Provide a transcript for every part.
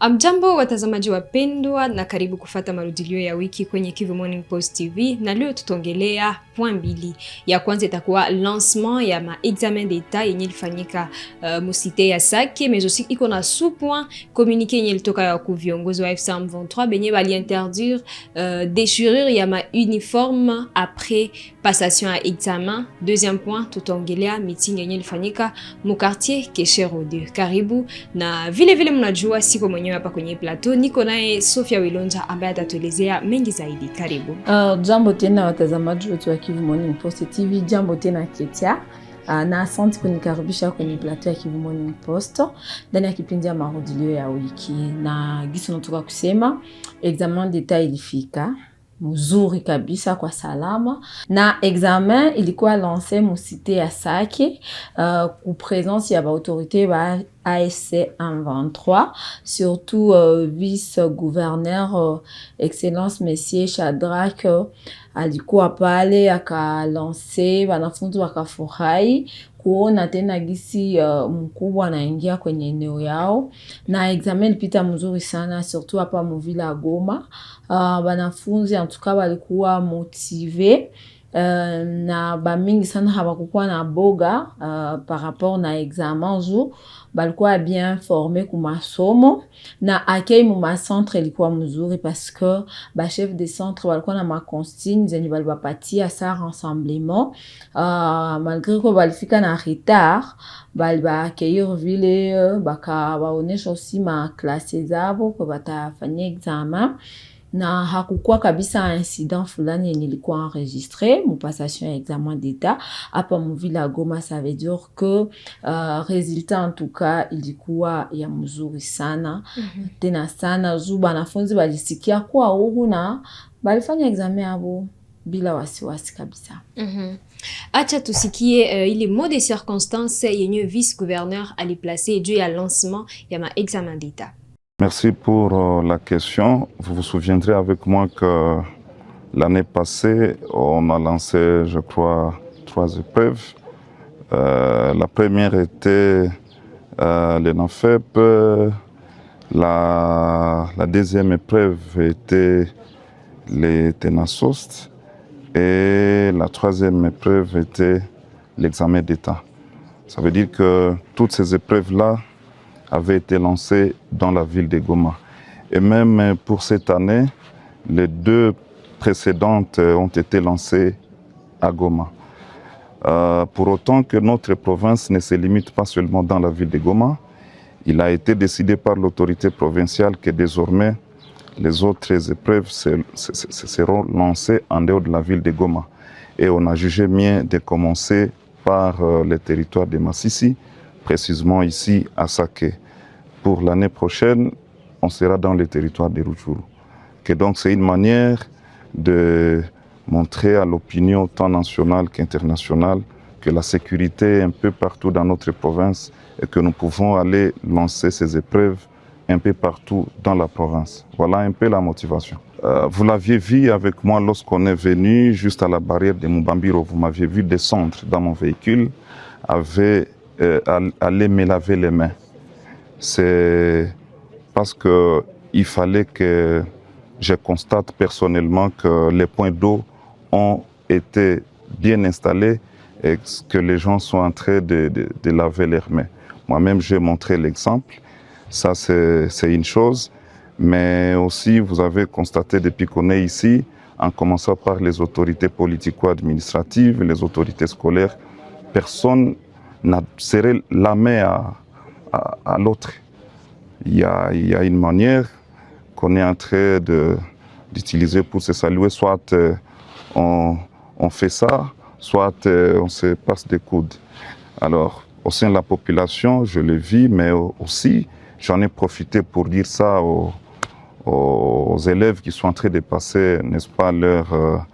Amjambo watazamaji wapendwa na karibu kufata marudilio ya wiki kwenye Kivu Morning Post TV, na leo tutaongelea point mbili. Ya kwanza itakuwa lancement ya ma examen d'etat yenye ilifanyika musite ya Sake, mais aussi iko na sous-point communiqué yenye ilitoka ya ku viongozi wa F123 benye bali interdire déchirure ya ma uniforme après passation à examen. Deuxième point, tutaongelea meeting yenye ilifanyika mu quartier Keshero 2. Karibu, na vile mnajua siko mwenyewe hapa kwenye plateau, niko naye Sophia Wilonja ambaye atatuelezea mengi zaidi. Karibu. Jambo tena watazamaji wetu wa Kivu Morning Post TV, jambo tena Ketia. Na asante kunikaribisha kwenye plateau ya Kivu Morning Post ndani ya kipindi ya marudilio ya wiki. Na gisi natoka kusema examen d'etat ilifika mzuri kabisa kwa salama, na examen ilikuwa lancé musite ya Sake ku présence ya ba autorité ba ASC M23, surtout vice-gouverneur excellence monsieur Shadrack alikuwa pale akalanse, wanafunzi wakafurahi kuona tena gisi mkubwa anaingia kwenye eneo yao, na examen ilipita mzuri sana, surtout hapa muvila ya Goma. Wanafunzi antuka walikuwa motive na bamingi sana hawakukuwa na boga par rapport na examen jour, balikuwa bien formé ku masomo, na accueil mu ma centre ilikuwa mzuri parce que ba chef de centre walikuwa na ma consigne zenye balibapatia sa rassemblement. Malgré ko balifika na retard, baliba accueillir vile baka baonesha aussi ma classe zabo ko batafanya examen, na hakukuwa kabisa incident fulani yenye ilikuwa enregistré mu passation ya examen d'etat hapa muvila Goma. Ça veut dire que résultat en tout cas ilikuwa ya mzuri sana. Tena sana zuba wanafunzi walisikia kwa huru na balifanya examen yabo bila wasiwasi kabisa. Acha tusikie ile mot de circonstance yenye vice-gouverneur aliplacer juu ya lancement ya ma examen d'etat. Merci pour la question. Vous vous souviendrez avec moi que l'année passée, on a lancé, je crois, 3 épreuves. La première était l'ENAFEP, la deuxième épreuve était les TENASOST et la troisième épreuve était l'examen d'État. Ça veut dire que toutes ces épreuves-là avaient été lancées dans la ville de Goma. Et même pour cette année, les 2 précédentes ont été lancées à Goma. Pour autant que notre province ne se limite pas seulement dans la ville de Goma, il a été décidé par l'autorité provinciale que désormais les autres épreuves seront lancées en dehors de la ville de Goma. Et on a jugé mieux de commencer par le territoire de Massissi, précisément ici à Sake. Pour l'année prochaine, on sera dans le territoire de Rutshuru. Que donc c'est une manière de montrer à l'opinion tant nationale qu'internationale que la sécurité est un peu partout dans notre province et que nous pouvons aller lancer ces épreuves un peu partout dans la province. Voilà un peu la motivation. Vous l'aviez vu avec moi lorsqu'on est venu juste à la barrière de Mubambiro. Vous m'aviez vu descendre dans mon véhicule, aller me laver les mains. C'est parce qu'il fallait que je constate personnellement que les points d'eau ont été bien installés et que les gens sont en train de laver leurs mains. Moi-même, j'ai montré l'exemple. Ça, c'est une chose. Mais aussi, vous avez constaté depuis qu'on est ici, en commençant par les autorités politico-administratives, les autorités scolaires, personne n'a serré la main à l'autre. Il y a une manière qu'on est en train d'utiliser pour se saluer, soit on fait ça, soit on se passe des coudes. Alors, au sein de la population, je le vis, mais aussi, j'en ai profité pour dire ça aux élèves qui sont en train de passer, n'est-ce pas, leurs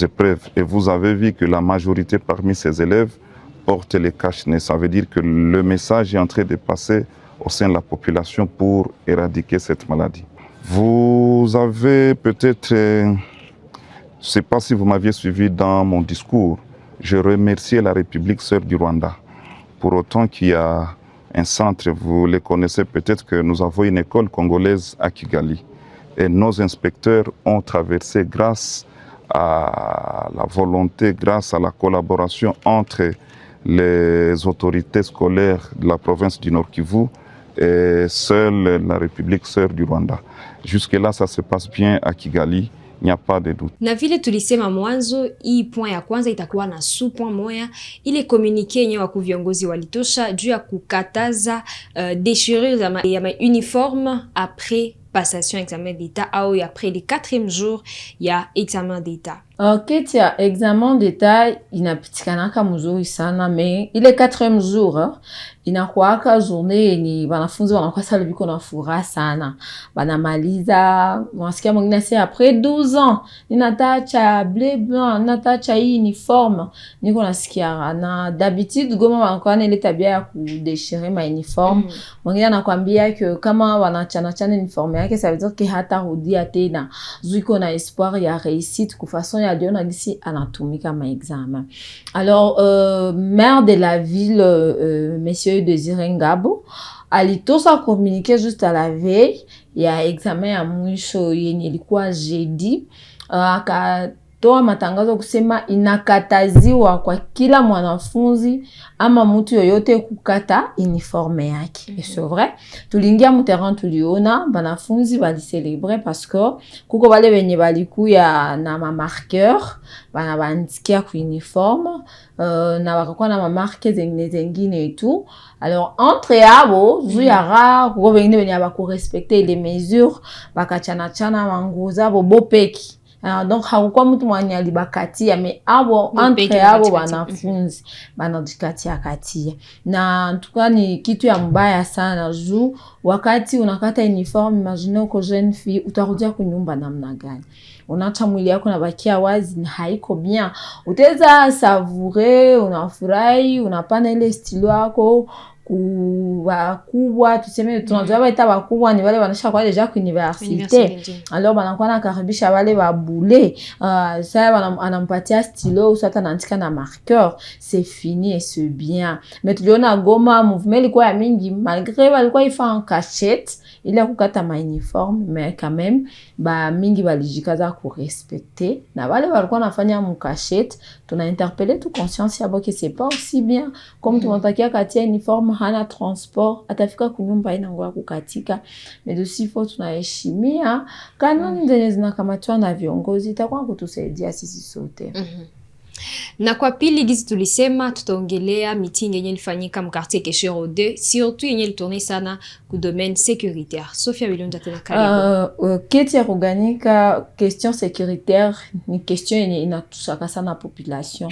épreuves. Et vous avez vu que la majorité parmi ces élèves portent les cache-nez. Ça veut dire que le message est en train de passer au sein de la population pour éradiquer cette maladie. Vous avez peut-être, je ne sais pas si vous m'aviez suivi dans mon discours, je remerciais la République sœur du Rwanda pour autant qu'il y a un centre, vous les connaissez peut-être, que nous avons une école congolaise à Kigali. Et nos inspecteurs ont traversé grâce à la volonté, grâce à la collaboration entre les autorités scolaires de la province du Nord Kivu et seule la République sœur du Rwanda. Jusque-là, ça se passe bien à Kigali. Il n'y a pas de doute. Na vile tulisema mwanzo, hii point ya kwanza itakuwa na point moya, ile communique yenye wakuu viongozi walitosha juu ya kukataza déchirure ya ma uniforme après passation examen d'état au après le 4e jour ya examen d'état. Keti ya examen d'état inapitikanaka mzuri sana, me ile 4e jour inakuwaka journée yenye wanafunzi wanakuwa sala biko na furaha sana. Banamaliza, wanasikia mwingine sasa après 12 ans ninatacha bleu blanc, ninatacha hii uniforme. Niko nasikia na d'habitude goma wanakuwa na ile tabia ya kudeshire ma uniforme. Mwingine anakuambia que kama wanachana uniforme yake ça veut dire que hata rudia tena. Zuiko na espoir ya réussite kwa façon ya diona d'ici anatumika ma examen. Alors maire de la ville monsieur Désiré Ngabo alitosa communiqué juste à la veille ya examen ya mwisho yenye ilikuwa jeudi, akatoa matangazo kusema inakataziwa kwa kila mwanafunzi ama mtu yoyote kukata uniforme yake. Et c'est vrai, tuliingia mterrain tuliona banafunzi bali célébrer parce que kuko bale benye balikuya na ma marqueur bana bandikia ku uniforme na wakakuwa na ma marque zengine et tout. Alors entre yabo zuyara kuko bengine benye ba ko respecter les mesures bakachana manguo zabo bopeki. Donc hakukuwa mtu mwenye alibakatia, me abo entre abo wanafunzi banajikatia katia. Na tuka ni kitu ya mbaya sana juu wakati unakata uniforme, imagine uko jeune fille utarudia kunyumba namna gani? Unacha mwili yako unabakia wazi, na haiko bien. Utaweza savourer, unafurahi, unapana ile stilo yako kubwa, tuseme tunajua baita bakubwa ni wale wanasha kwa deja ku université. Alors banakuwa nakaribisha wale babule, sasa anampatia stylo usata naandika na marqueur, c'est fini et c'est bien. Mais tuliona Goma mouvement ilikuwa ya mingi, malgré walikuwa ifa en cachette ili kukata ma uniforme, mais quand même ba mingi balijikaza ku respecter, na wale walikuwa nafanya mu cachette tuna interpeller tu conscience yabo que c'est pas aussi bien comme tunatakia katia uniforme hana transport atafika kunyumba ina ngoa kukatika. Mais aussi faut tunaheshimia kanuni zenye zinakamatiwa na viongozi, itakuwa kutusaidia sisi sote. Na kwa pili gizi tulisema tutaongelea meeting yenye ilifanyika mu quartier Keshero 2, surtout yenye ilitourne sana ku domaine sécuritaire. Sophia Bilonda tena karibu. Keti ya kuganika question sécuritaire ni question yenye inatusaka sana population.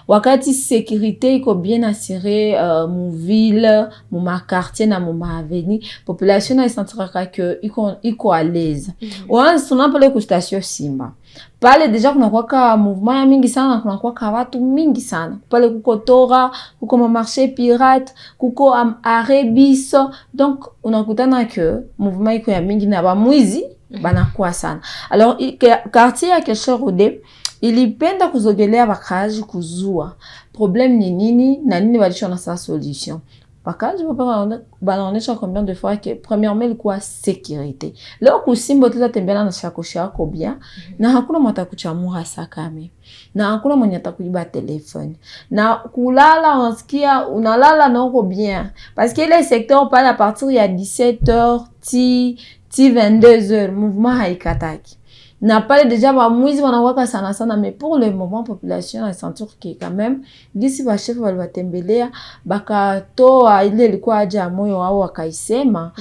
Wakati sécurité iko bien assurée mu ville, mu ma quartier na mu ma avenue, population na sentiraka que iko à l'aise. Once tunapale ku station Simba, pale deja kunakuwa mouvement ya mingi sana, kunakuwa watu mingi sana. Pale kuko tora, kuko ma marché pirate, kuko arebiso. Donc unakutana que mouvement iko ya mingi na ba mwizi banakuwa sana. Alors quartier ya Keshero 2 ilipenda kuzogelea bakaji kuzua problème ni nini na nini walishona sa solution. Bakaji banaonesha combien de fois que premièrement ilikuwa sécurité. Leo kusimbo tutatembea na shakoshi yako bien, na hakuna mtu atakuchamua sakame, na hakuna mwenye atakuiba telefoni, na kulala unasikia unalala na uko bien, parce que les secteurs pas à partir ya 17h ti 22h mouvement haikataki. Na pale déjà ba mwizi wanawaka sana sana, mais pour le moment population a senti que quand même d'ici ba chef waliwatembelea bakatoa ile ilikuwa haja ya moyo wao wakaisema.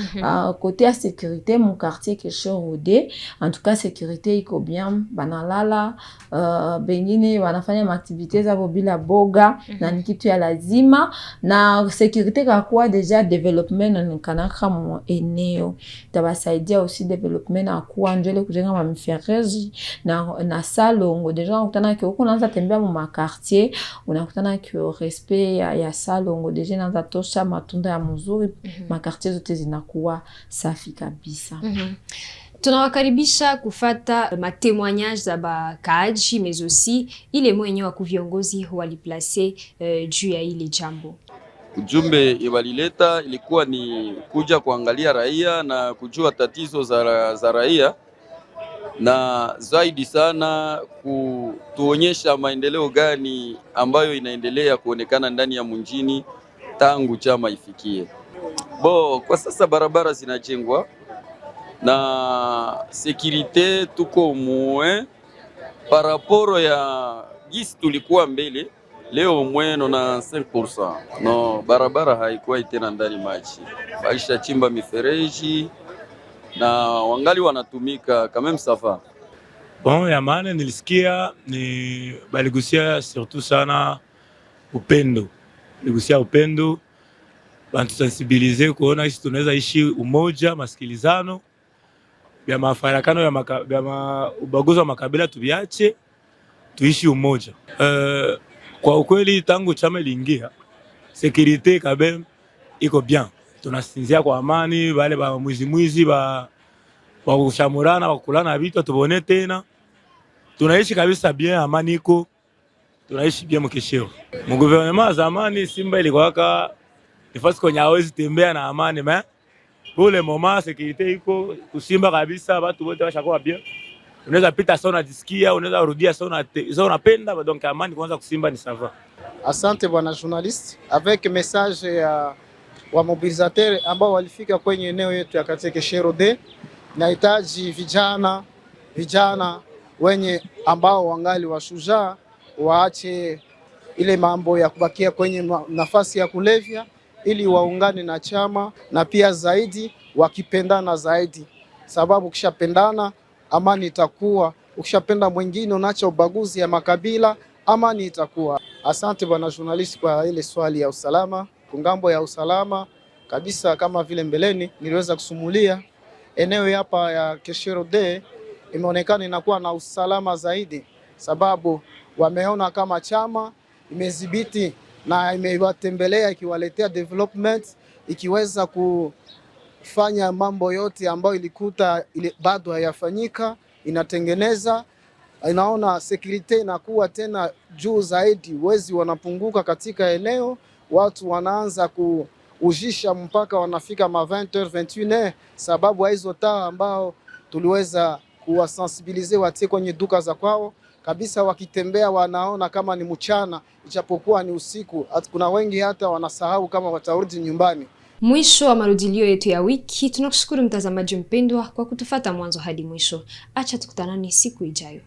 Côté ya sécurité mon quartier Keshero 2 en tout cas sécurité iko bien, banalala bengine wanafanya activités zao bila boga na ni kitu ya lazima, na sécurité kakuwa déjà développement na kanaka mu eneo tabasaidia aussi développement na kuwa njele kujenga mamifia na salongo. Deja unakutana ke uko naanza tembea mu makartier, unakutana ke respect ya salongo deja naanza tosha matunda ya mzuri. Makartier zote zinakuwa safi kabisa. Tunawakaribisha kufata matemoignage za bakaaji, mais aussi ile mwenye wa kuviongozi waliplace juu ya ile jambo. Ujumbe walileta ilikuwa ni kuja kuangalia raia na kujua tatizo za raia, na zaidi sana kutuonyesha maendeleo gani ambayo inaendelea kuonekana ndani ya mjini tangu chama ifikie. Kwa sasa barabara zinajengwa na sekirite tuko mwe paraporo ya gisi tulikuwa mbele. Leo mweno na 5%. No, barabara haikuwa tena ndani maji. Baisha chimba mifereji na wangali wanatumika kama msafa. Ya maana nilisikia ni baligusia surtout sana upendo. Baligusia upendo. Bantu sensibilize kuona sisi tunaweza ishi umoja, masikilizano. Ya mafarakano ya ubaguzi wa makabila tuviache, tuishi umoja. Kwa ukweli tangu chama iliingia, security kabem iko bien. Tunasinzia kwa amani, wale ba mwizi ba kushamurana, wakulana vitu tubone tena. Tunaishi kabisa bien, amani iko. Tunaishi bien mkishio. Mu gouvernement zamani Simba ilikuwa nifasi kwenye hawezi tembea na amani, Bule moma security iko kusimba kabisa, watu wote washakuwa bien. Unaweza pita sana jisikia, unaweza rudia sana unapenda, donc amani kwanza kusimba ni sava. Asante bwana journalist, avec message ya wa mobilisateur ambao walifika kwenye eneo yetu ya Kateke Shero D. Nahitaji vijana wenye ambao wangali washujaa waache ile mambo ya kubakia kwenye nafasi ya kulevya, ili waungane na chama, na pia zaidi wakipendana zaidi, sababu ukishapendana amani itakuwa. Ukishapenda mwingine unaacha ubaguzi ya makabila, amani itakuwa. Asante bwana journalist kwa ile swali ya usalama. Kungambo ya usalama kabisa, kama vile mbeleni niliweza kusumulia, eneo hapa ya Keshero D imeonekana inakuwa na usalama zaidi, sababu wameona kama chama imedhibiti na imewatembelea ikiwaletea development, ikiweza kufanya mambo yote ambayo ilikuta bado hayafanyika, inatengeneza, inaona security inakuwa tena juu zaidi, wezi wanapunguka katika eneo, watu wanaanza kuujisha mpaka wanafika ma 20h 21h, sababu hizo taa ambao tuliweza kuwasensibilize watie kwenye duka za kwao kabisa, wakitembea wanaona kama ni mchana ijapokuwa ni usiku. Kuna wengi hata wanasahau kama watarudi nyumbani. Mwisho wa marudilio yetu ya wiki. Tunakushukuru mtazamaji mpendwa kwa kutufuata mwanzo hadi mwisho. Acha tukutanane siku ijayo.